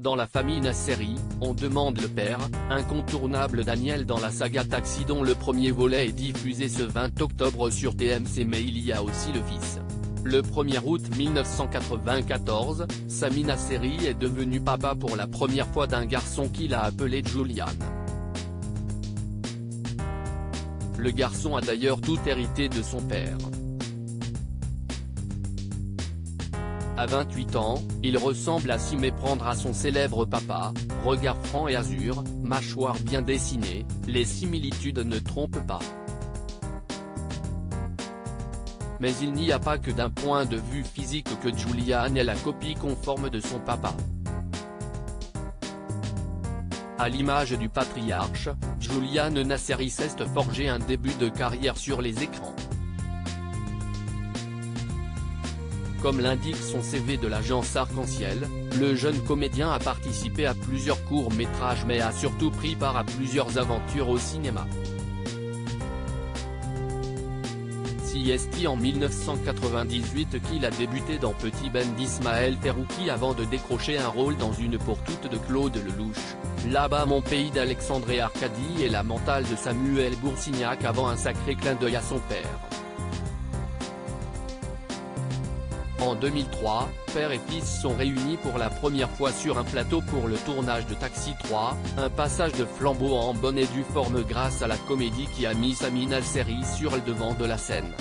Dans la famille Nasseri, on demande le père, incontournable Daniel dans la saga Taxi dont le premier volet est diffusé ce 20 octobre sur TMC, mais il y a aussi le fils. Le 1er août 1994, Sami Nasseri est devenu papa pour la première fois d'un garçon qu'il a appelé Julian. Le garçon a d'ailleurs tout hérité de son père. À 28 ans, il ressemble à s'y méprendre à son célèbre papa, regard franc et azur, mâchoire bien dessinée, les similitudes ne trompent pas. Mais il n'y a pas que d'un point de vue physique que Julian est la copie conforme de son papa. À l'image du patriarche, Julian Nasseri s'est forgé un début de carrière sur les écrans. Comme l'indique son CV de l'agence Arc-en-Ciel, le jeune comédien a participé à plusieurs courts-métrages mais a surtout pris part à plusieurs aventures au cinéma. CST en 1998 qu'il a débuté dans Petit Ben d'Ismaël Ferrouki avant de décrocher un rôle dans Une pour toutes de Claude Lelouch, Là-bas mon pays d'Alexandre Arcadie et La mentale de Samuel Boursignac avant un sacré clin d'œil à son père. En 2003, père et fils sont réunis pour la première fois sur un plateau pour le tournage de Taxi 3, un passage de flambeau en bonne et due forme grâce à la comédie qui a mis Sami Nasseri sur le devant de la scène.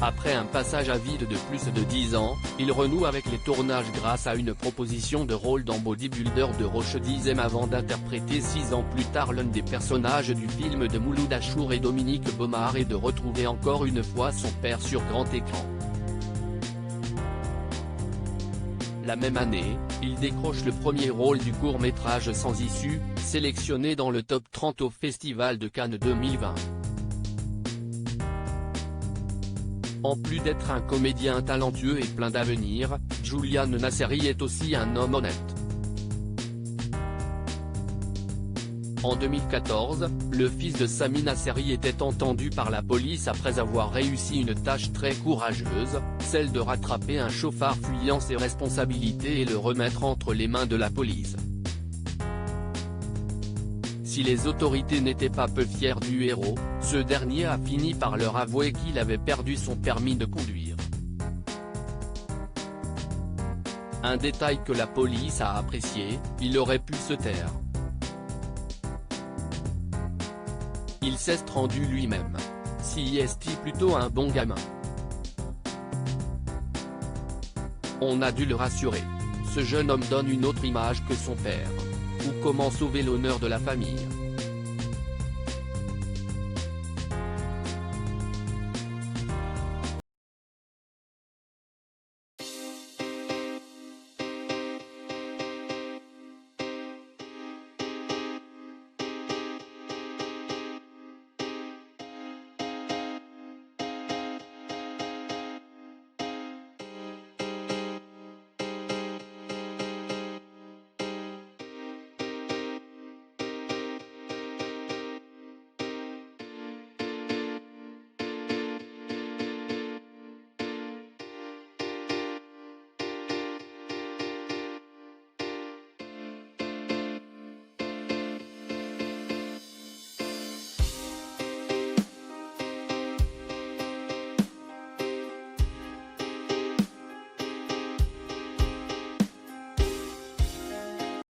Après un passage à vide de plus de 10 ans, il renoue avec les tournages grâce à une proposition de rôle dans Bodybuilder de Roche Dizem avant d'interpréter 6 ans plus tard l'un des personnages du film de Mouloud Achour et Dominique Baumard et de retrouver encore une fois son père sur grand écran. La même année, il décroche le premier rôle du court-métrage Sans issue, sélectionné dans le top 30 au Festival de Cannes 2020. En plus d'être un comédien talentueux et plein d'avenir, Julian Nasseri est aussi un homme honnête. En 2014, le fils de Sami Nasseri était entendu par la police après avoir réussi une tâche très courageuse, celle de rattraper un chauffard fuyant ses responsabilités et le remettre entre les mains de la police. Si les autorités n'étaient pas peu fiers du héros, ce dernier a fini par leur avouer qu'il avait perdu son permis de conduire. Un détail que la police a apprécié, il aurait pu se taire. Il s'est rendu lui-même. CST plutôt un bon gamin. On a dû le rassurer. Ce jeune homme donne une autre image que son père. Ou comment sauver l'honneur de la famille.